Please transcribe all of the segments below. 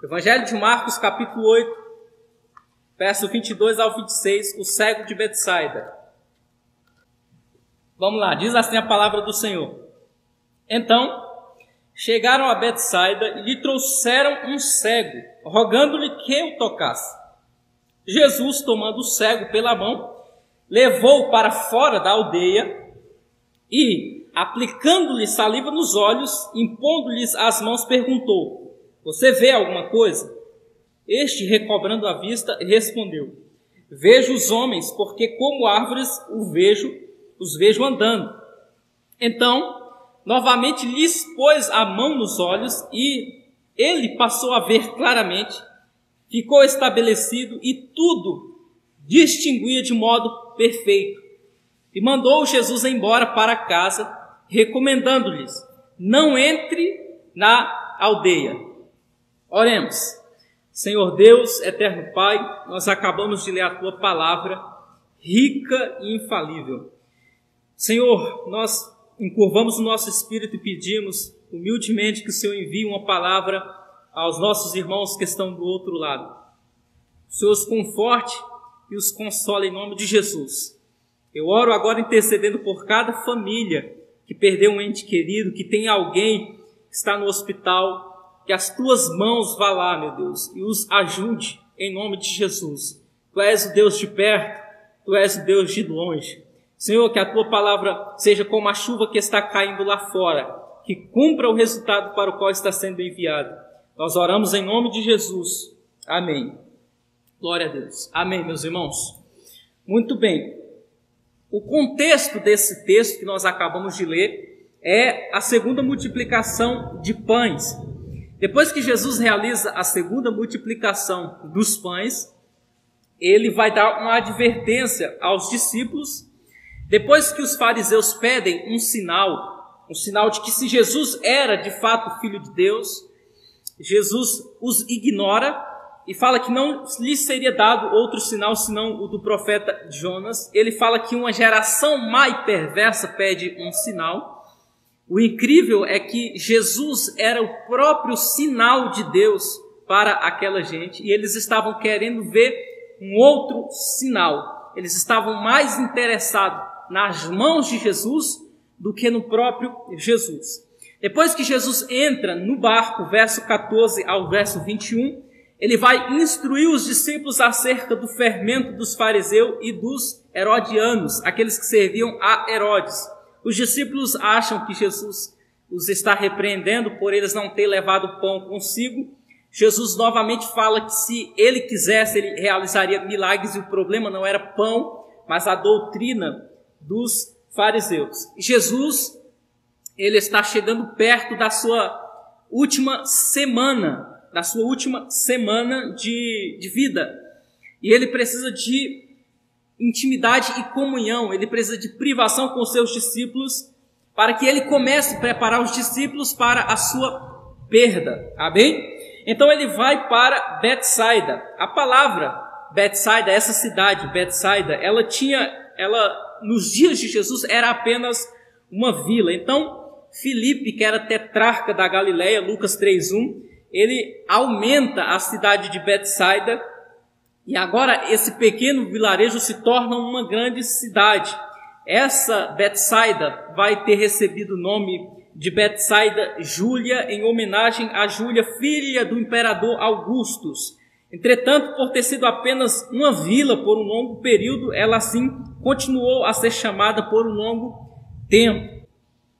Evangelho de Marcos, capítulo 8, verso 22 ao 26, o cego de Betsaida. Vamos lá, diz assim a palavra do Senhor. Então, chegaram a Betsaida e lhe trouxeram um cego, rogando-lhe que o tocasse. Jesus, tomando o cego pela mão, levou-o para fora da aldeia e, aplicando-lhe saliva nos olhos, impondo-lhes as mãos, perguntou: você vê alguma coisa? Este, recobrando a vista, respondeu: vejo os homens, porque como árvores os vejo andando. Então, novamente lhes pôs a mão nos olhos e ele passou a ver claramente, ficou estabelecido e tudo distinguia de modo perfeito. E mandou Jesus embora para casa, recomendando-lhes: não entre na aldeia. Oremos. Senhor Deus, eterno Pai, nós acabamos de ler a Tua palavra, rica e infalível. Senhor, nós encurvamos o nosso espírito e pedimos humildemente que o Senhor envie uma palavra aos nossos irmãos que estão do outro lado. O Senhor os conforte e os console em nome de Jesus. Eu oro agora intercedendo por cada família que perdeu um ente querido, que tem alguém que está no hospital, que as Tuas mãos vá lá, meu Deus, e os ajude em nome de Jesus. Tu és o Deus de perto, Tu és o Deus de longe. Senhor, que a Tua palavra seja como a chuva que está caindo lá fora, que cumpra o resultado para o qual está sendo enviado. Nós oramos em nome de Jesus. Amém. Glória a Deus. Amém, meus irmãos. Muito bem. O contexto desse texto que nós acabamos de ler é a segunda multiplicação de pães. Depois que Jesus realiza a segunda multiplicação dos pães, ele vai dar uma advertência aos discípulos. Depois que os fariseus pedem um sinal de que se Jesus era de fato Filho de Deus, Jesus os ignora e fala que não lhes seria dado outro sinal senão o do profeta Jonas. Ele fala que uma geração má e perversa pede um sinal. O incrível é que Jesus era o próprio sinal de Deus para aquela gente e eles estavam querendo ver um outro sinal. Eles estavam mais interessados nas mãos de Jesus do que no próprio Jesus. Depois que Jesus entra no barco, verso 14 ao verso 21, ele vai instruir os discípulos acerca do fermento dos fariseus e dos herodianos, aqueles que serviam a Herodes. Os discípulos acham que Jesus os está repreendendo por eles não ter levado pão consigo. Jesus novamente fala que se ele quisesse, ele realizaria milagres e o problema não era pão, mas a doutrina dos fariseus. E Jesus, ele está chegando perto da sua última semana, de vida. E ele precisa de intimidade e comunhão, ele precisa de privação com seus discípulos, para que ele comece a preparar os discípulos para a sua perda. Amém? Então ele vai para Betsaida. A palavra Betsaida, essa cidade, Betsaida, ela nos dias de Jesus era apenas uma vila. Então Filipe, que era tetrarca da Galileia, Lucas 3:1, ele aumenta a cidade de Betsaida. E agora esse pequeno vilarejo se torna uma grande cidade. Essa Betsaida vai ter recebido o nome de Betsaida Júlia, em homenagem a Júlia, filha do imperador Augustus. Entretanto, por ter sido apenas uma vila por um longo período, ela assim continuou a ser chamada por um longo tempo.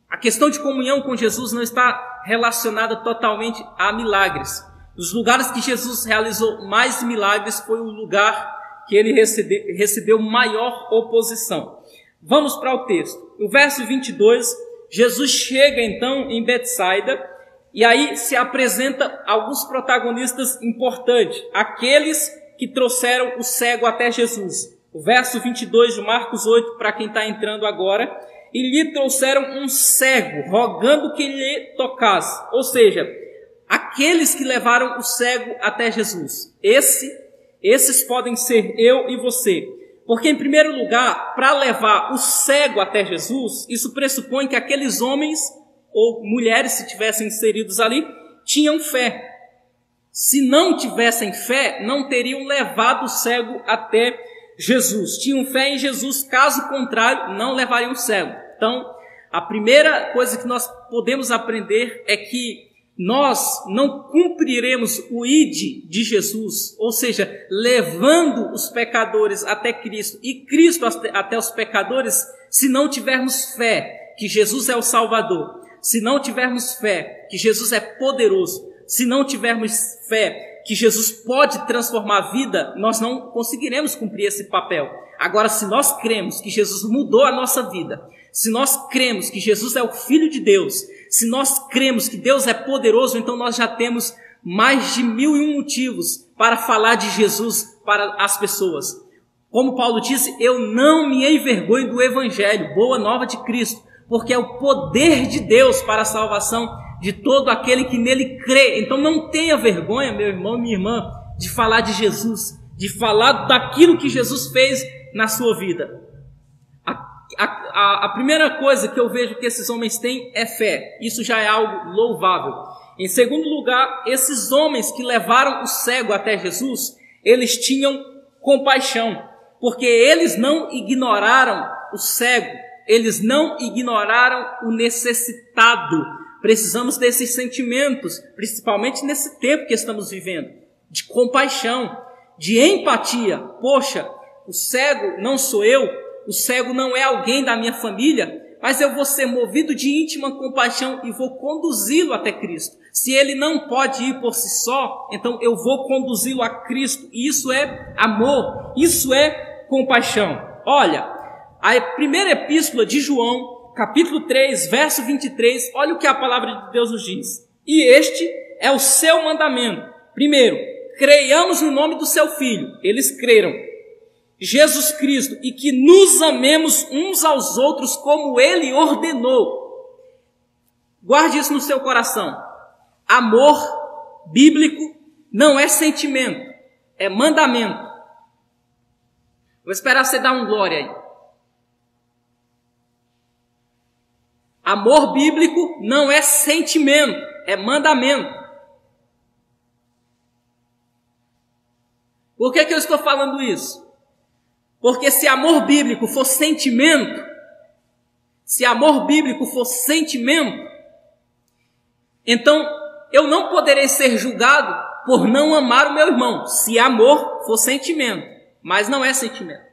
A questão de comunhão com Jesus não está relacionada totalmente a milagres. Os lugares que Jesus realizou mais milagres foi o lugar que ele recebeu maior oposição. Vamos para o texto. No verso 22, Jesus chega então em Betsaida e aí se apresenta alguns protagonistas importantes, aqueles que trouxeram o cego até Jesus. O verso 22 de Marcos 8, para quem está entrando agora, e lhe trouxeram um cego, rogando que lhe tocasse. Ou seja, aqueles que levaram o cego até Jesus. Esses podem ser eu e você. Porque, em primeiro lugar, para levar o cego até Jesus, isso pressupõe que aqueles homens ou mulheres, se tivessem inseridos ali, tinham fé. se não tivessem fé, não teriam levado o cego até Jesus. Tinham fé em Jesus, caso contrário, não levariam o cego. Então, a primeira coisa que nós podemos aprender é que nós não cumpriremos o ide de Jesus, ou seja, levando os pecadores até Cristo e Cristo até os pecadores, se não tivermos fé que Jesus é o Salvador, se não tivermos fé que Jesus é poderoso, se não tivermos fé que Jesus pode transformar a vida, nós não conseguiremos cumprir esse papel. Agora, se nós cremos que Jesus mudou a nossa vida, se nós cremos que Jesus é o Filho de Deus, se nós cremos que Deus é poderoso, então nós já temos mais de 1001 motivos para falar de Jesus para as pessoas. Como Paulo disse, eu não me envergonho do Evangelho, boa nova de Cristo, porque é o poder de Deus para a salvação de todo aquele que nele crê. Então não tenha vergonha, meu irmão, minha irmã, de falar de Jesus, de falar daquilo que Jesus fez na sua vida. A primeira coisa que eu vejo que esses homens têm é fé. Isso já é algo louvável. Em segundo lugar, esses homens que levaram o cego até Jesus, eles tinham compaixão, porque eles não ignoraram o cego, eles não ignoraram o necessitado. Precisamos desses sentimentos, principalmente nesse tempo que estamos vivendo, de compaixão, de empatia. Poxa, o cego não sou eu, o cego não é alguém da minha família, mas eu vou ser movido de íntima compaixão e vou conduzi-lo até Cristo. Se ele não pode ir por si só, então eu vou conduzi-lo a Cristo. E isso é amor, isso é compaixão. Olha, a primeira epístola de João, capítulo 3, verso 23, olha o que a palavra de Deus nos diz. E este é o seu mandamento. Primeiro, creiamos no nome do seu Filho. Eles creram. Jesus Cristo, e que nos amemos uns aos outros como Ele ordenou. Guarde isso no seu coração. Amor bíblico não é sentimento, é mandamento. Vou esperar você dar um glória aí. Amor bíblico não é sentimento, é mandamento. Por que eu estou falando isso? Porque se amor bíblico for sentimento, então eu não poderei ser julgado por não amar o meu irmão, se amor for sentimento, mas não é sentimento.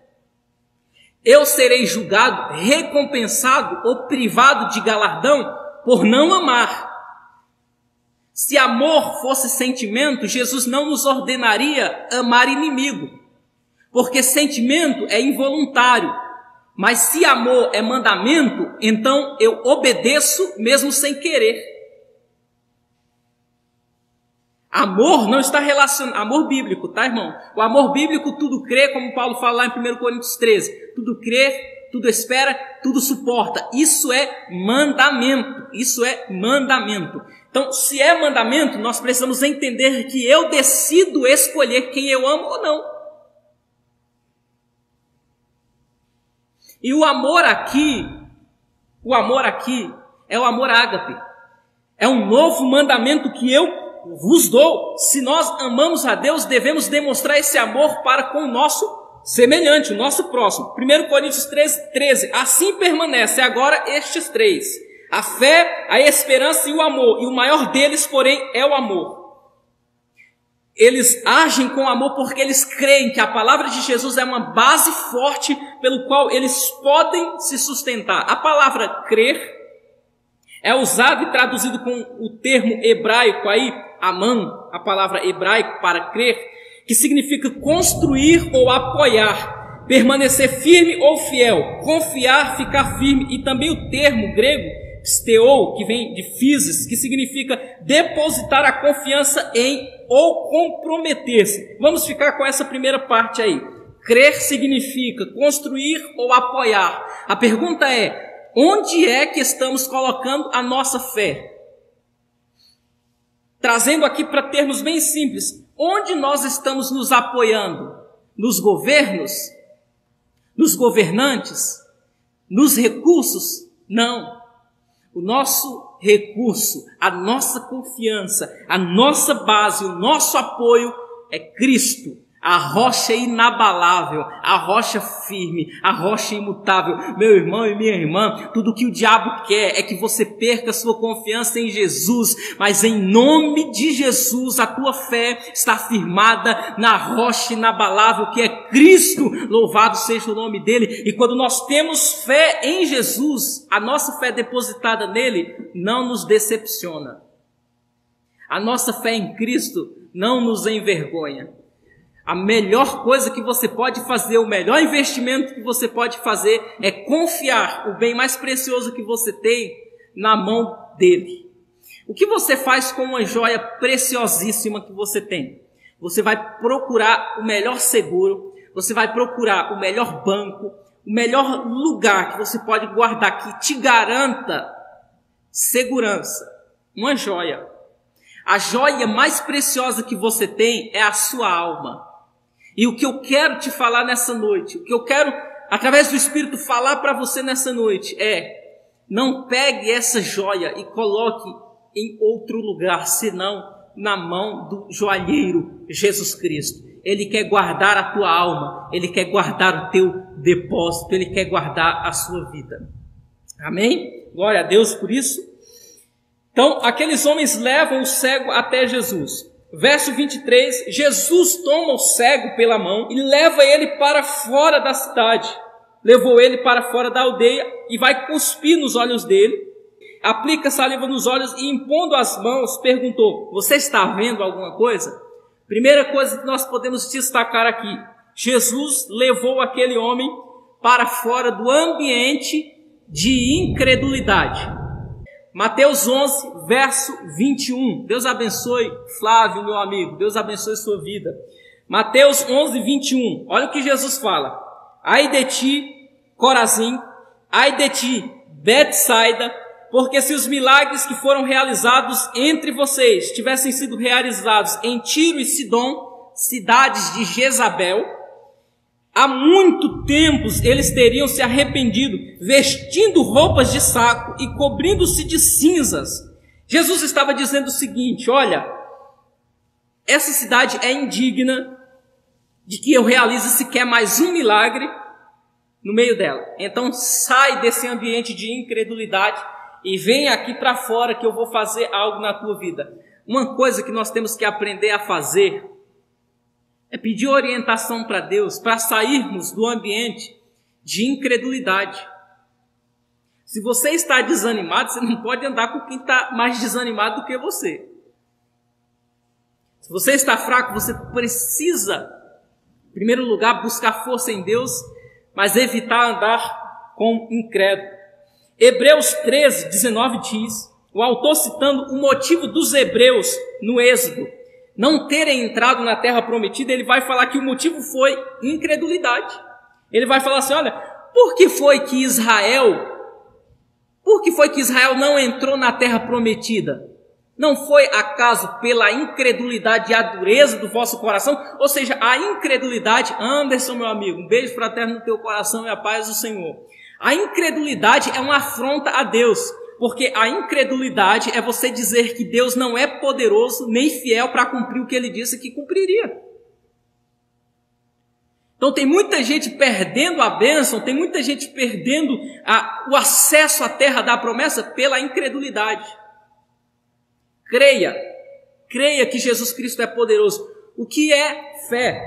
Eu serei julgado, recompensado ou privado de galardão por não amar. Se amor fosse sentimento, Jesus não nos ordenaria amar inimigo. Porque sentimento é involuntário, mas se amor é mandamento, então eu obedeço mesmo sem querer. Amor não está relacionado, amor bíblico, tá, irmão? O amor bíblico tudo crê, como Paulo fala lá em 1 Coríntios 13, tudo crê, tudo espera, tudo suporta. Isso é mandamento, Então, se é mandamento, nós precisamos entender que eu decido escolher quem eu amo ou não. E o amor aqui é o amor ágape. É um novo mandamento que eu vos dou. Se nós amamos a Deus, devemos demonstrar esse amor para com o nosso semelhante, o nosso próximo. 1 Coríntios 13. Assim permanece agora estes três: a fé, a esperança e o amor. E o maior deles, porém, é o amor. Eles agem com amor porque eles creem que a palavra de Jesus é uma base forte pelo qual eles podem se sustentar. A palavra crer é usada e traduzido com o termo hebraico aí, aman, a palavra hebraico para crer, que significa construir ou apoiar, permanecer firme ou fiel, confiar, ficar firme, e também o termo grego steo, que vem de physis, que significa depositar a confiança em ou comprometer-se. Vamos ficar com essa primeira parte aí. Crer significa construir ou apoiar. A pergunta é: onde é que estamos colocando a nossa fé? Trazendo aqui para termos bem simples, onde nós estamos nos apoiando? Nos governos? Nos governantes? Nos recursos? Não. O nosso recurso, a nossa confiança, a nossa base, o nosso apoio é Cristo, a rocha inabalável, a rocha firme, a rocha imutável. Meu irmão e minha irmã, tudo que o diabo quer é que você perca a sua confiança em Jesus, mas em nome de Jesus, a tua fé está firmada na rocha inabalável que é Cristo, louvado seja o nome dele. E quando nós temos fé em Jesus, a nossa fé depositada nele não nos decepciona. A nossa fé em Cristo não nos envergonha. A melhor coisa que você pode fazer, o melhor investimento que você pode fazer é confiar o bem mais precioso que você tem na mão dele. O que você faz com uma joia preciosíssima que você tem? Você vai procurar o melhor seguro, você vai procurar o melhor banco, o melhor lugar que você pode guardar que te garanta segurança. Uma joia. A joia mais preciosa que você tem é a sua alma. E o que eu quero te falar nessa noite, o que eu quero, através do Espírito, falar para você nessa noite é: não pegue essa joia e coloque em outro lugar, senão na mão do joalheiro Jesus Cristo. Ele quer guardar a tua alma, Ele quer guardar o teu depósito, Ele quer guardar a sua vida. Amém? Glória a Deus por isso. Então, aqueles homens levam o cego até Jesus. Verso 23, Jesus toma o cego pela mão e leva ele para fora da cidade. Levou ele para fora da aldeia e vai cuspir nos olhos dele. Aplica saliva nos olhos e, impondo as mãos, perguntou: você está vendo alguma coisa? Primeira coisa que nós podemos destacar aqui: Jesus levou aquele homem para fora do ambiente de incredulidade. Mateus 11, verso 21. Deus abençoe Flávio, meu amigo. Deus abençoe sua vida. Mateus 11, 21. Olha o que Jesus fala. Ai de ti, Corazim, ai de ti, Betsaida, porque se os milagres que foram realizados entre vocês tivessem sido realizados em Tiro e Sidom, cidades de Jezabel, há muito tempo eles teriam se arrependido, vestindo roupas de saco e cobrindo-se de cinzas. Jesus estava dizendo o seguinte: olha, essa cidade é indigna de que eu realize sequer mais um milagre no meio dela. Então sai desse ambiente de incredulidade e vem aqui para fora que eu vou fazer algo na tua vida. Uma coisa que nós temos que aprender a fazer é pedir orientação para Deus, para sairmos do ambiente de incredulidade. Se você está desanimado, você não pode andar com quem está mais desanimado do que você. Se você está fraco, você precisa, em primeiro lugar, buscar força em Deus, mas evitar andar com incrédulo. Hebreus 13, 19 diz, o autor citando o motivo dos hebreus no Êxodo não terem entrado na terra prometida, ele vai falar que o motivo foi incredulidade. Ele vai falar assim: olha, por que foi que Israel não entrou na terra prometida? Não foi acaso pela incredulidade e a dureza do vosso coração? Ou seja, a incredulidade, Anderson, meu amigo, um beijo fraterno no teu coração e a paz do Senhor. A incredulidade é uma afronta a Deus. Porque a incredulidade é você dizer que Deus não é poderoso nem fiel para cumprir o que Ele disse que cumpriria. Então tem muita gente perdendo a bênção, tem muita gente perdendo o acesso à terra da promessa pela incredulidade. Creia que Jesus Cristo é poderoso. O que é fé?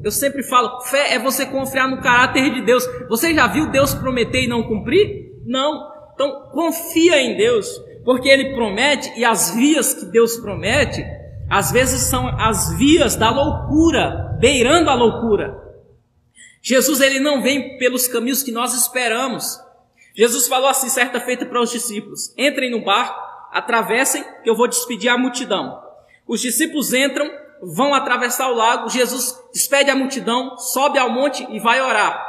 Eu sempre falo, fé é você confiar no caráter de Deus. Você já viu Deus prometer e não cumprir? Não. Então, confia em Deus, porque Ele promete, e as vias que Deus promete, às vezes são as vias da loucura, beirando a loucura. Jesus, Ele não vem pelos caminhos que nós esperamos. Jesus falou assim, certa feita para os discípulos: entrem no barco, atravessem, que eu vou despedir a multidão. Os discípulos entram, vão atravessar o lago, Jesus despede a multidão, sobe ao monte e vai orar.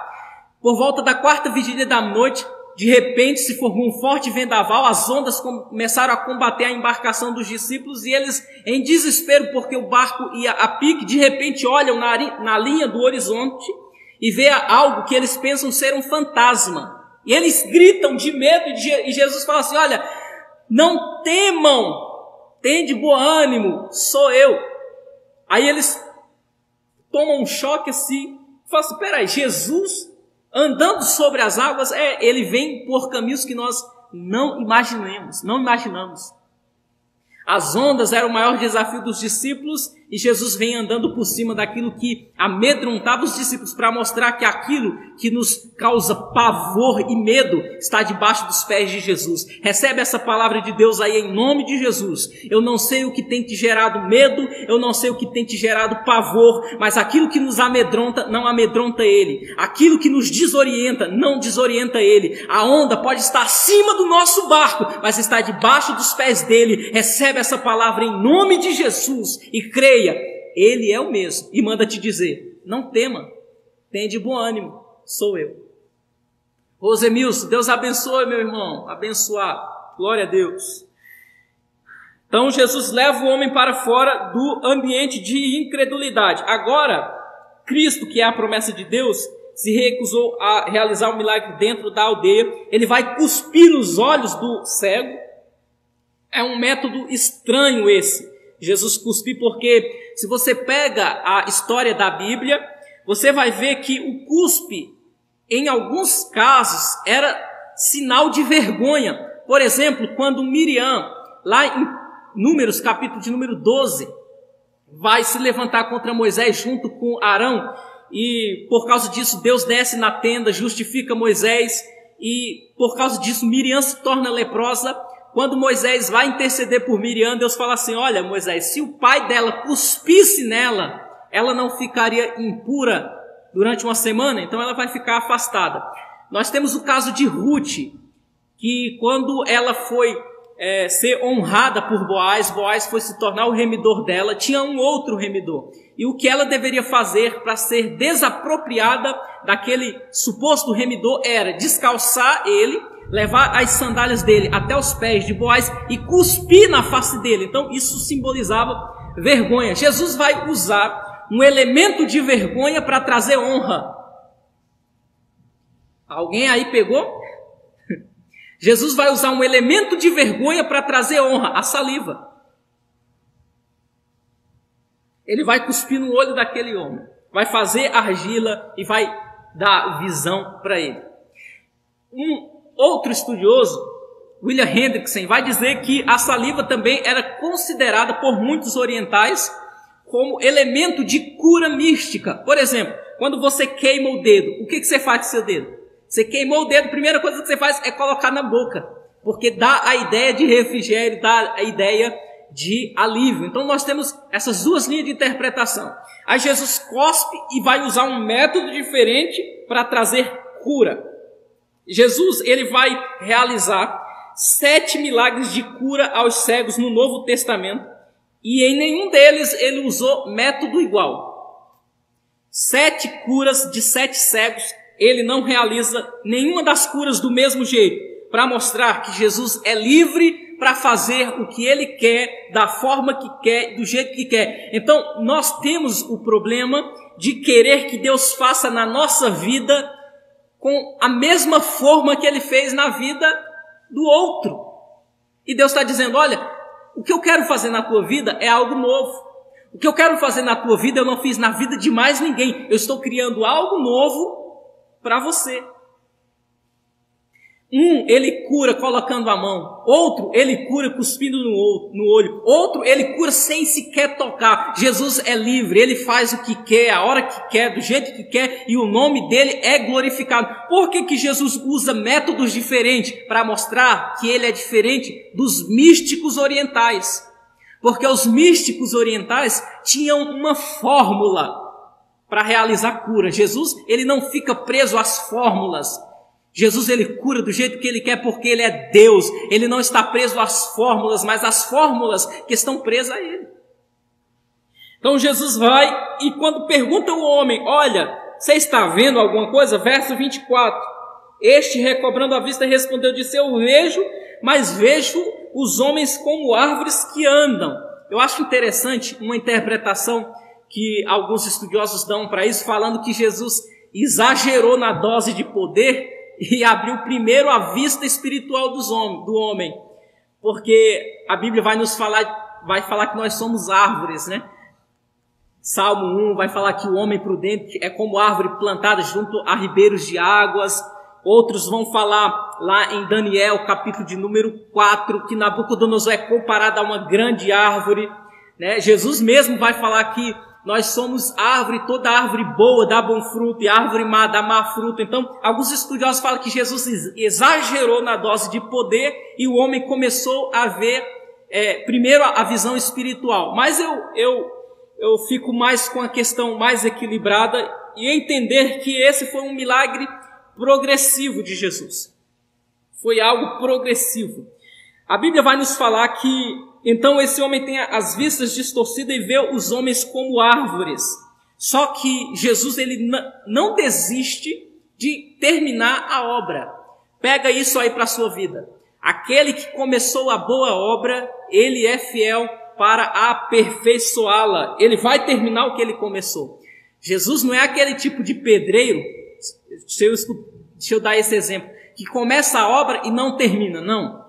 Por volta da 4ª vigília da noite, de repente se formou um forte vendaval, as ondas começaram a combater a embarcação dos discípulos e eles, em desespero porque o barco ia a pique, de repente olham na linha do horizonte e vê algo que eles pensam ser um fantasma. E eles gritam de medo e Jesus fala assim, olha, não temam, tende bom ânimo, sou eu. Aí eles tomam um choque assim, falam assim, peraí, Jesus andando sobre as águas, ele vem por caminhos que nós não imaginamos. As ondas eram o maior desafio dos discípulos e Jesus vem andando por cima daquilo que amedrontava os discípulos para mostrar que aquilo que nos causa pavor e medo está debaixo dos pés de Jesus. Recebe essa palavra de Deus aí em nome de Jesus. Eu não sei o que tem te gerado medo, eu não sei o que tem te gerado pavor, mas aquilo que nos amedronta não amedronta ele. Aquilo que nos desorienta não desorienta ele. A onda pode estar acima do nosso barco, mas está debaixo dos pés dele. Recebe essa palavra em nome de Jesus e creia, ele é o mesmo e manda te dizer, não tema, tende bom ânimo, sou eu. Rosemilson, Deus abençoe meu irmão, abençoado, glória a Deus. Então Jesus leva o homem para fora do ambiente de incredulidade. Agora, Cristo, que é a promessa de Deus, se recusou a realizar um milagre dentro da aldeia, ele vai cuspir nos olhos do cego. É um método estranho esse, Jesus cuspir, porque se você pega a história da Bíblia, você vai ver que o cuspe, em alguns casos, era sinal de vergonha. Por exemplo, quando Miriam, lá em Números, capítulo de número 12, vai se levantar contra Moisés junto com Arão, e por causa disso Deus desce na tenda, justifica Moisés, e por causa disso Miriam se torna leprosa. Quando Moisés vai interceder por Miriam, Deus fala assim, olha Moisés, se o pai dela cuspisse nela, ela não ficaria impura durante uma semana, então ela vai ficar afastada. Nós temos o caso de Ruth, que quando ela foi ser honrada por Boaz, Boaz foi se tornar o remidor dela, tinha um outro remidor. E o que ela deveria fazer para ser desapropriada daquele suposto remidor era descalçar ele, levar as sandálias dele até os pés de Boaz e cuspir na face dele. Então isso simbolizava vergonha. Jesus vai usar um elemento de vergonha para trazer honra. Alguém aí pegou? Jesus vai usar um elemento de vergonha para trazer honra, a saliva. Ele vai cuspir no olho daquele homem, vai fazer argila e vai dar visão para ele. Outro estudioso, William Hendrickson, vai dizer que a saliva também era considerada por muitos orientais como elemento de cura mística. Por exemplo, quando você queima o dedo, o que você faz com seu dedo? Você queimou o dedo, a primeira coisa que você faz é colocar na boca, porque dá a ideia de refrigério, dá a ideia de alívio. Então nós temos essas duas linhas de interpretação. Aí Jesus cospe e vai usar um método diferente para trazer cura. Jesus, ele vai realizar 7 milagres de cura aos cegos no Novo Testamento, e em nenhum deles ele usou método igual. 7 curas de 7 cegos, ele não realiza nenhuma das curas do mesmo jeito, para mostrar que Jesus é livre para fazer o que ele quer, da forma que quer, do jeito que quer. Então, nós temos o problema de querer que Deus faça na nossa vida com a mesma forma que ele fez na vida do outro. E Deus está dizendo, olha, o que eu quero fazer na tua vida é algo novo. O que eu quero fazer na tua vida eu não fiz na vida de mais ninguém. Eu estou criando algo novo para você. Ele cura colocando a mão. Outro, ele cura cuspindo no olho. Outro, ele cura sem sequer tocar. Jesus é livre, ele faz o que quer, a hora que quer, do jeito que quer, e o nome dele é glorificado. Por que Jesus usa métodos diferentes? Para mostrar que ele é diferente dos místicos orientais. Porque os místicos orientais tinham uma fórmula para realizar cura. Jesus, ele não fica preso às fórmulas. Jesus, ele cura do jeito que ele quer porque ele é Deus. Ele não está preso às fórmulas, mas às fórmulas que estão presas a ele. Então Jesus vai e quando pergunta o homem, olha, você está vendo alguma coisa? Verso 24. Este, recobrando a vista, respondeu, disse, eu vejo, mas vejo os homens como árvores que andam. Eu acho interessante uma interpretação que alguns estudiosos dão para isso, falando que Jesus exagerou na dose de poder, e abriu primeiro a vista espiritual do homem, porque a Bíblia vai falar que nós somos árvores, né? Salmo 1 vai falar que o homem prudente é como árvore plantada junto a ribeiros de águas. Outros vão falar lá em Daniel, capítulo de número 4, que Nabucodonosor é comparado a uma grande árvore, né? Jesus mesmo vai falar que nós somos árvore, toda árvore boa dá bom fruto e árvore má dá má fruto. Então, alguns estudiosos falam que Jesus exagerou na dose de poder e o homem começou a ver primeiro a visão espiritual. Mas eu fico mais com a questão mais equilibrada e entender que esse foi um milagre progressivo de Jesus. Foi algo progressivo. A Bíblia vai nos falar que então esse homem tem as vistas distorcidas e vê os homens como árvores. Só que Jesus ele não desiste de terminar a obra. Pega isso aí para a sua vida. Aquele que começou a boa obra, ele é fiel para aperfeiçoá-la. Ele vai terminar o que ele começou. Jesus não é aquele tipo de pedreiro, deixa eu dar esse exemplo, que começa a obra e não termina. Não.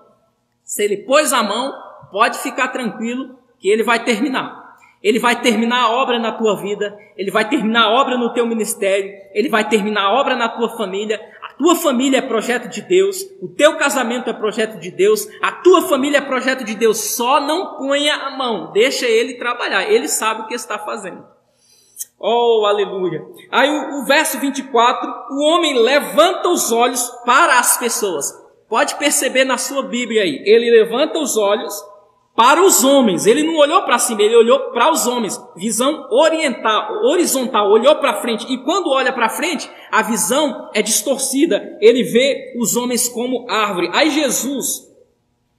Se ele pôs a mão, pode ficar tranquilo que ele vai terminar. Ele vai terminar a obra na tua vida, ele vai terminar a obra no teu ministério, ele vai terminar a obra na tua família. A tua família é projeto de Deus, o teu casamento é projeto de Deus, a tua família é projeto de Deus. Só não ponha a mão, deixa ele trabalhar, ele sabe o que está fazendo. Oh, aleluia. Aí o verso 24, o homem levanta os olhos para as pessoas. Pode perceber na sua Bíblia aí, ele levanta os olhos para os homens. Ele não olhou para cima, ele olhou para os homens. Visão horizontal, olhou para frente. E quando olha para frente, a visão é distorcida. Ele vê os homens como árvore. Aí Jesus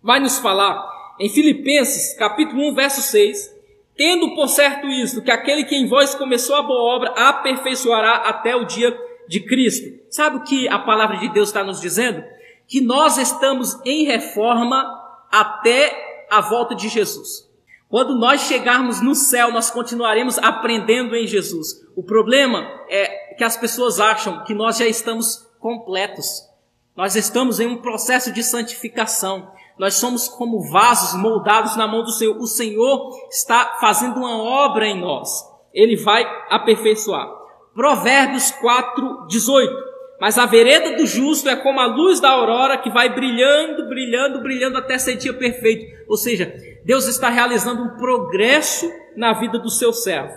vai nos falar em Filipenses, capítulo 1, verso 6. Tendo por certo isto, que aquele que em vós começou a boa obra, aperfeiçoará até o dia de Cristo. Sabe o que a palavra de Deus está nos dizendo? Que nós estamos em reforma até a volta de Jesus. Quando nós chegarmos no céu, nós continuaremos aprendendo em Jesus. O problema é que as pessoas acham que nós já estamos completos. Nós estamos em um processo de santificação. Nós somos como vasos moldados na mão do Senhor. O Senhor está fazendo uma obra em nós. Ele vai aperfeiçoar. Provérbios 4, 18. Mas a vereda do justo é como a luz da aurora que vai brilhando, brilhando, brilhando até ser dia perfeito. Ou seja, Deus está realizando um progresso na vida do seu servo.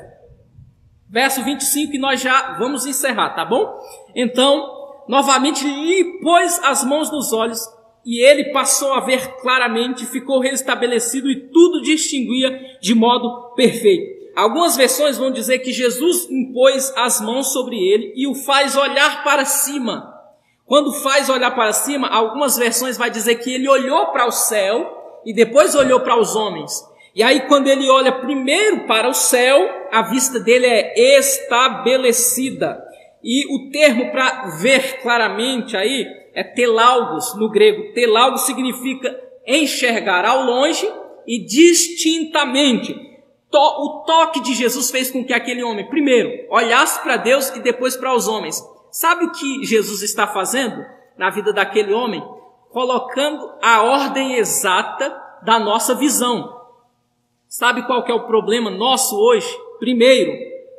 Verso 25, e nós já vamos encerrar, tá bom? Então, novamente lhe pôs as mãos nos olhos e ele passou a ver claramente, ficou restabelecido e tudo distinguia de modo perfeito. Algumas versões vão dizer que Jesus impôs as mãos sobre ele e o faz olhar para cima. Quando faz olhar para cima, algumas versões vai dizer que ele olhou para o céu e depois olhou para os homens. E aí quando ele olha primeiro para o céu, a vista dele é estabelecida. E o termo para ver claramente aí é telaugus no grego. Telaugus significa enxergar ao longe e distintamente. O toque de Jesus fez com que aquele homem, primeiro, olhasse para Deus e depois para os homens. Sabe o que Jesus está fazendo na vida daquele homem? Colocando a ordem exata da nossa visão. Sabe qual que é o problema nosso hoje? Primeiro,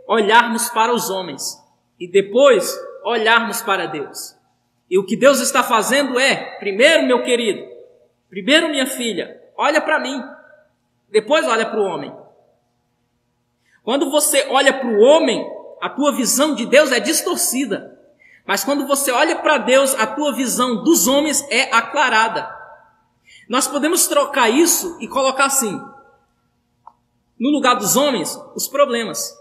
olharmos para os homens e depois olharmos para Deus. E o que Deus está fazendo é, primeiro, meu querido, primeiro, minha filha, olha para mim, depois olha para o homem. Quando você olha para o homem, a tua visão de Deus é distorcida. Mas quando você olha para Deus, a tua visão dos homens é aclarada. Nós podemos trocar isso e colocar assim, no lugar dos homens, os problemas.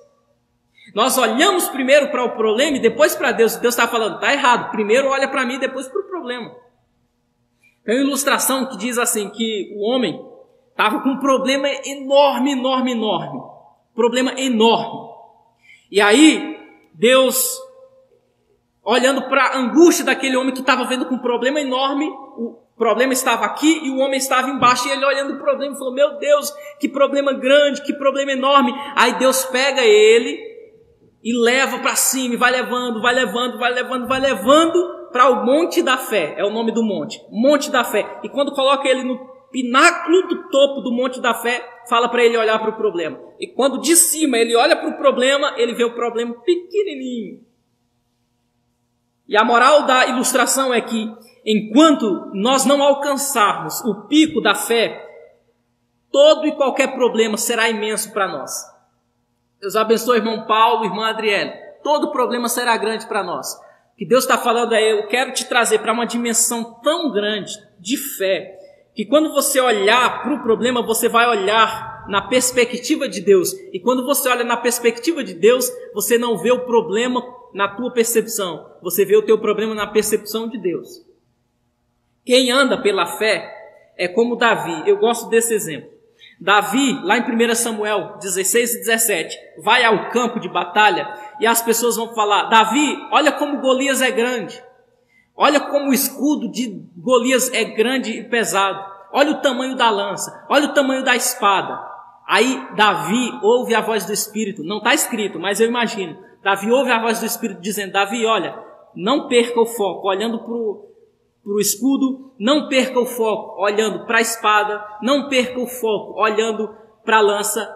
Nós olhamos primeiro para o problema e depois para Deus. Deus está falando, está errado. Primeiro olha para mim, depois para o problema. Tem uma ilustração que diz assim, que o homem estava com um problema enorme. Problema enorme. E aí, Deus, olhando para a angústia daquele homem que estava vendo com um problema enorme, o problema estava aqui e o homem estava embaixo, e ele olhando o problema falou, meu Deus, que problema grande, que problema enorme. Aí Deus pega ele e leva para cima, e vai levando para o Monte da Fé. É o nome do monte, Monte da Fé. E quando coloca ele no pináculo do topo do Monte da Fé, fala para ele olhar para o problema. E quando de cima ele olha para o problema, ele vê o problema pequenininho. E a moral da ilustração é que, enquanto nós não alcançarmos o pico da fé, todo e qualquer problema será imenso para nós. Deus abençoe, irmão Paulo, irmã Adriele. Todo problema será grande para nós. O que Deus está falando é: eu quero te trazer para uma dimensão tão grande de fé, que quando você olhar para o problema, você vai olhar na perspectiva de Deus. E quando você olha na perspectiva de Deus, você não vê o problema na tua percepção. Você vê o teu problema na percepção de Deus. Quem anda pela fé é como Davi. Eu gosto desse exemplo. Davi, lá em 1 Samuel 16 e 17, vai ao campo de batalha e as pessoas vão falar: Davi, olha como Golias é grande. Olha como o escudo de Golias é grande e pesado. Olha o tamanho da lança. Olha o tamanho da espada. Aí Davi ouve a voz do Espírito. Não está escrito, mas eu imagino. Davi ouve a voz do Espírito dizendo: Davi, olha, não perca o foco olhando para o escudo, não perca o foco olhando para a espada, não perca o foco olhando para a lança,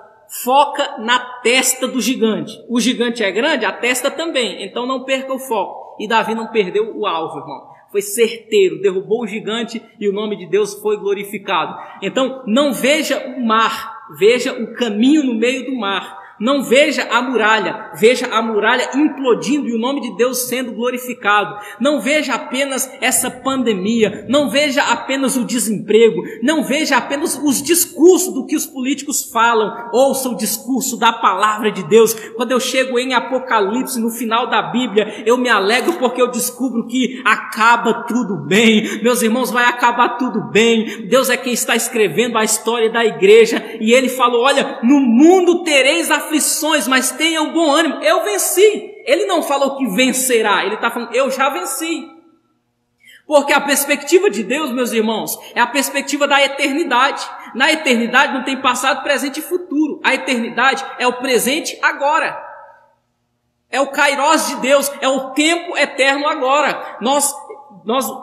foca na testa do gigante. O gigante é grande, a testa também, então não perca o foco. E Davi não perdeu o alvo, irmão. Foi certeiro, derrubou o gigante e o nome de Deus foi glorificado. Então não veja o mar, veja o caminho no meio do mar. Não veja a muralha, veja a muralha implodindo e o nome de Deus sendo glorificado. Não veja apenas essa pandemia, não veja apenas o desemprego, não veja apenas os discursos do que os políticos falam. Ouça o discurso da palavra de Deus. Quando eu chego em Apocalipse, no final da Bíblia, eu me alegro porque eu descubro que acaba tudo bem. Meus irmãos, vai acabar tudo bem. Deus é quem está escrevendo a história da igreja e Ele falou: olha, no mundo tereis aflições, mas tenham bom ânimo, eu venci. Ele não falou que vencerá, ele está falando: eu já venci. Porque a perspectiva de Deus, meus irmãos, é a perspectiva da eternidade. Na eternidade não tem passado, presente e futuro. A eternidade é o presente agora. É o Kairos de Deus, é o tempo eterno agora. Nós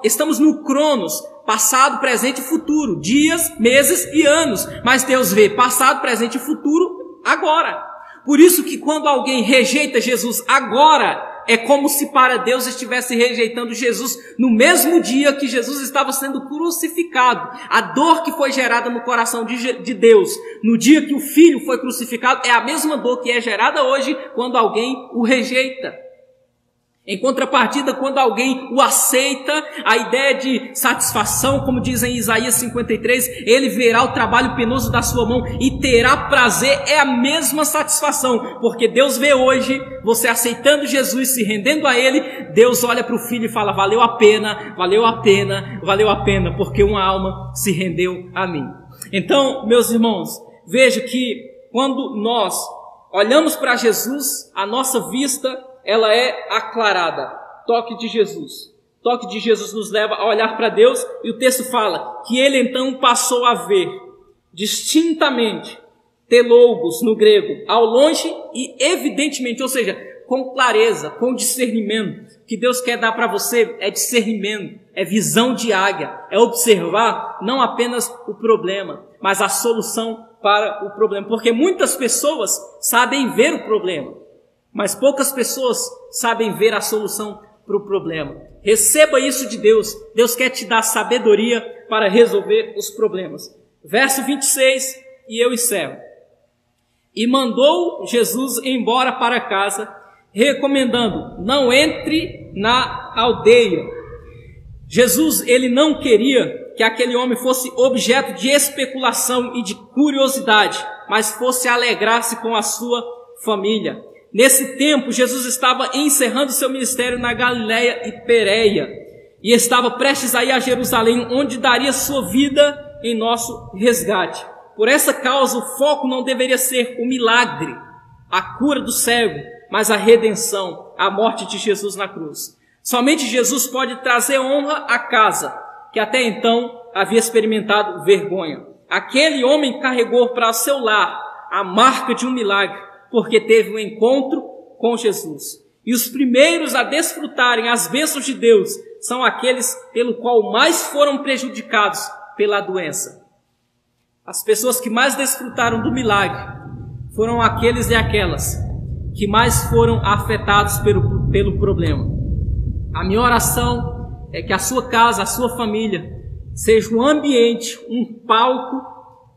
estamos no Cronos, passado, presente e futuro, dias, meses e anos. Mas Deus vê passado, presente e futuro agora. Por isso que quando alguém rejeita Jesus agora, é como se para Deus estivesse rejeitando Jesus no mesmo dia que Jesus estava sendo crucificado. A dor que foi gerada no coração de Deus no dia que o Filho foi crucificado é a mesma dor que é gerada hoje quando alguém o rejeita. Em contrapartida, quando alguém o aceita, a ideia de satisfação, como diz em Isaías 53, ele verá o trabalho penoso da sua mão e terá prazer, é a mesma satisfação, porque Deus vê hoje você aceitando Jesus, se rendendo a Ele. Deus olha para o Filho e fala: valeu a pena, valeu a pena, valeu a pena, porque uma alma se rendeu a mim. Então, meus irmãos, veja que quando nós olhamos para Jesus, a nossa vista ela é aclarada. Toque de Jesus. Toque de Jesus nos leva a olhar para Deus, e o texto fala que ele então passou a ver distintamente, telogos no grego, ao longe e evidentemente, ou seja, com clareza, com discernimento. O que Deus quer dar para você é discernimento, é visão de águia, é observar não apenas o problema, mas a solução para o problema. Porque muitas pessoas sabem ver o problema, mas poucas pessoas sabem ver a solução para o problema. Receba isso de Deus. Deus quer te dar sabedoria para resolver os problemas. Verso 26, e eu encerro. E mandou Jesus embora para casa, recomendando: não entre na aldeia. Jesus, ele não queria que aquele homem fosse objeto de especulação e de curiosidade, mas fosse alegrar-se com a sua família. Nesse tempo, Jesus estava encerrando seu ministério na Galiléia e Pérea, e estava prestes a ir a Jerusalém, onde daria sua vida em nosso resgate. Por essa causa, o foco não deveria ser o milagre, a cura do cego, mas a redenção, a morte de Jesus na cruz. Somente Jesus pode trazer honra à casa, que até então havia experimentado vergonha. Aquele homem carregou para seu lar a marca de um milagre, porque teve um encontro com Jesus. E os primeiros a desfrutarem as bênçãos de Deus são aqueles pelo qual mais foram prejudicados pela doença. As pessoas que mais desfrutaram do milagre foram aqueles e aquelas que mais foram afetados pelo problema. A minha oração é que a sua casa, a sua família, seja um ambiente, um palco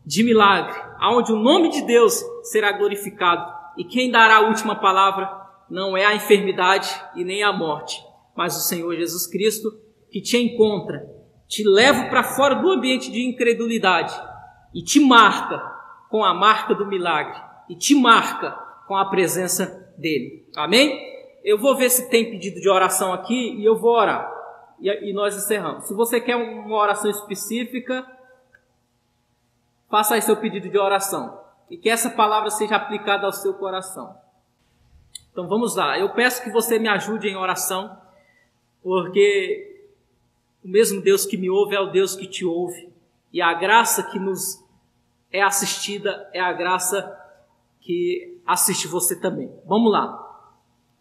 de milagre, onde o nome de Deus será glorificado. E quem dará a última palavra não é a enfermidade e nem a morte, mas o Senhor Jesus Cristo, que te encontra, te leva para fora do ambiente de incredulidade e te marca com a marca do milagre e te marca com a presença dele. Amém? Eu vou ver se tem pedido de oração aqui e eu vou orar. E nós encerramos. Se você quer uma oração específica, faça aí seu pedido de oração. E que essa palavra seja aplicada ao seu coração. Então vamos lá. Eu peço que você me ajude em oração, porque o mesmo Deus que me ouve é o Deus que te ouve. E a graça que nos é assistida é a graça que assiste você também. Vamos lá.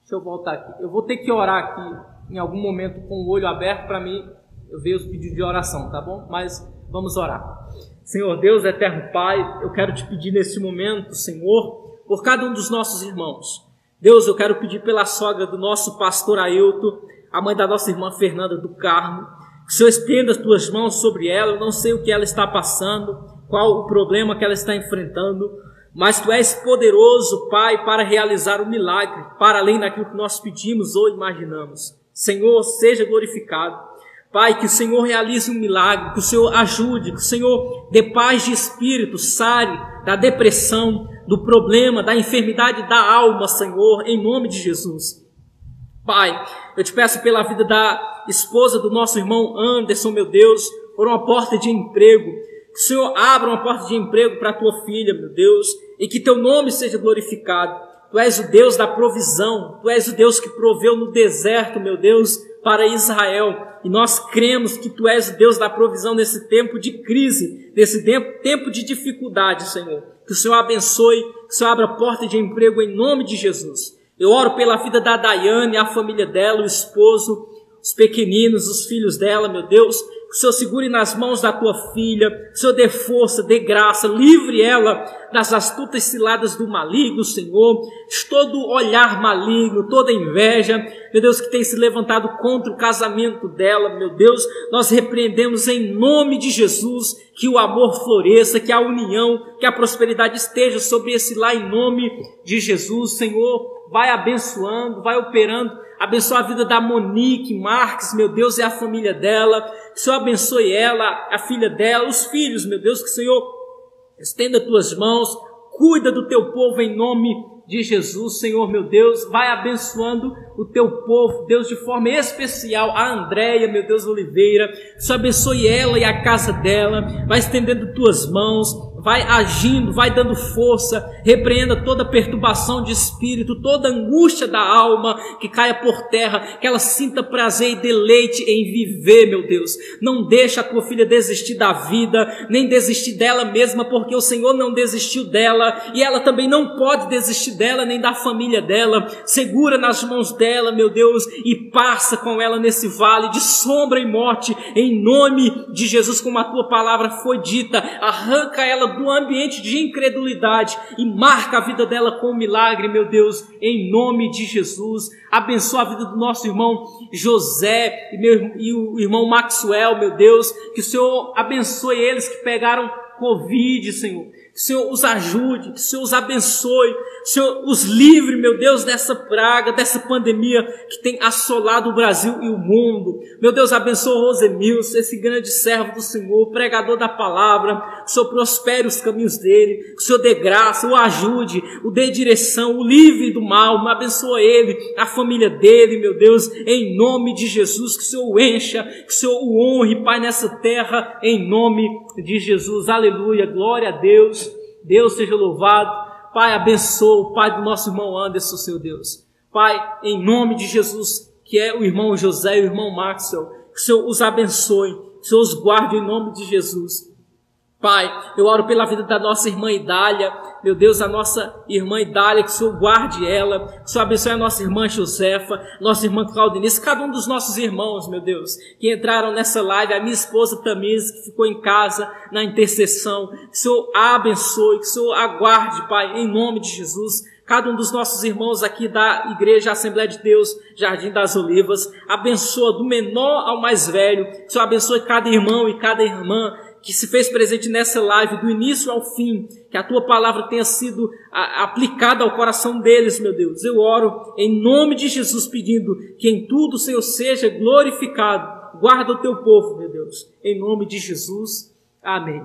Deixa eu voltar aqui. Eu vou ter que orar aqui em algum momento com o olho aberto para mim eu ver os pedidos de oração, tá bom? Mas vamos orar. Senhor Deus, eterno Pai, eu quero te pedir nesse momento, Senhor, por cada um dos nossos irmãos. Deus, eu quero pedir pela sogra do nosso pastor Ailton, a mãe da nossa irmã Fernanda do Carmo, que o Senhor estenda as tuas mãos sobre ela. Eu não sei o que ela está passando, qual o problema que ela está enfrentando, mas Tu és poderoso, Pai, para realizar o milagre, para além daquilo que nós pedimos ou imaginamos. Senhor, seja glorificado. Pai, que o Senhor realize um milagre, que o Senhor ajude, que o Senhor dê paz de espírito, sare da depressão, do problema, da enfermidade da alma, Senhor, em nome de Jesus. Pai, eu te peço pela vida da esposa do nosso irmão Anderson, meu Deus, por uma porta de emprego. Que o Senhor abra uma porta de emprego para a tua filha, meu Deus, e que teu nome seja glorificado. Tu és o Deus da provisão, Tu és o Deus que proveu no deserto, meu Deus, para Israel. E nós cremos que Tu és o Deus da provisão nesse tempo de crise, nesse tempo de dificuldade, Senhor. Que o Senhor abençoe, que o Senhor abra porta de emprego em nome de Jesus. Eu oro pela vida da Daiane, a família dela, o esposo, os pequeninos, os filhos dela, meu Deus. Que o Senhor segure nas mãos da tua filha, que o Senhor dê força, dê graça, livre ela das astutas ciladas do maligno, Senhor, de todo olhar maligno, toda inveja, meu Deus, que tem se levantado contra o casamento dela, meu Deus, nós repreendemos em nome de Jesus, que o amor floresça, que a união, que a prosperidade esteja sobre esse lar em nome de Jesus, Senhor, vai abençoando, vai operando, abençoa a vida da Monique Marques, meu Deus, e a família dela, que o Senhor abençoe ela, a filha dela, os filhos, meu Deus, que o Senhor estenda tuas mãos, cuida do teu povo em nome de Jesus, Senhor, meu Deus, vai abençoando o teu povo, Deus, de forma especial, a Andréia, meu Deus, Oliveira, que o Senhor abençoe ela e a casa dela, vai estendendo tuas mãos, vai agindo, vai dando força, repreenda toda perturbação de espírito, toda angústia da alma, que caia por terra, que ela sinta prazer e deleite em viver, meu Deus. Não deixa a tua filha desistir da vida, nem desistir dela mesma, porque o Senhor não desistiu dela, e ela também não pode desistir dela, nem da família dela. Segura nas mãos dela, meu Deus, e passa com ela nesse vale de sombra e morte, em nome de Jesus, como a tua palavra foi dita. Arranca ela do ambiente de incredulidade e marca a vida dela com um milagre, meu Deus, em nome de Jesus. Abençoa a vida do nosso irmão José e o irmão Maxwell, meu Deus, que o Senhor abençoe eles que pegaram Covid, Senhor. Que o Senhor os ajude, que o Senhor os abençoe, que o Senhor os livre, meu Deus, dessa praga, dessa pandemia que tem assolado o Brasil e o mundo. Meu Deus, abençoa o Rosemilson, esse grande servo do Senhor, pregador da palavra. Que o Senhor prospere os caminhos dele, que o Senhor dê graça, o ajude, o dê direção, o livre do mal. Abençoa ele, a família dele, meu Deus, em nome de Jesus. Que o Senhor o encha, que o Senhor o honre, Pai, nessa terra, em nome de Jesus. Aleluia, glória a Deus. Deus seja louvado. Pai, abençoa o pai do nosso irmão Anderson, Senhor Deus. Pai, em nome de Jesus, que é o irmão José e o irmão Maxwell, que o Senhor os abençoe, que o Senhor os guarde em nome de Jesus. Pai, eu oro pela vida da nossa irmã Idália, meu Deus, a nossa irmã Idália, que o Senhor guarde ela, que o Senhor abençoe a nossa irmã Josefa, nossa irmã Claudinice, cada um dos nossos irmãos, meu Deus, que entraram nessa live, a minha esposa Tamires, que ficou em casa na intercessão, que o Senhor a abençoe, que o Senhor aguarde, Pai, em nome de Jesus. Cada um dos nossos irmãos aqui da Igreja Assembleia de Deus, Jardim das Olivas, abençoa do menor ao mais velho, que o Senhor abençoe cada irmão e cada irmã que se fez presente nessa live, do início ao fim, que a Tua palavra tenha sido aplicada ao coração deles, meu Deus. Eu oro em nome de Jesus, pedindo que em tudo o Senhor seja glorificado. Guarda o Teu povo, meu Deus, em nome de Jesus. Amém.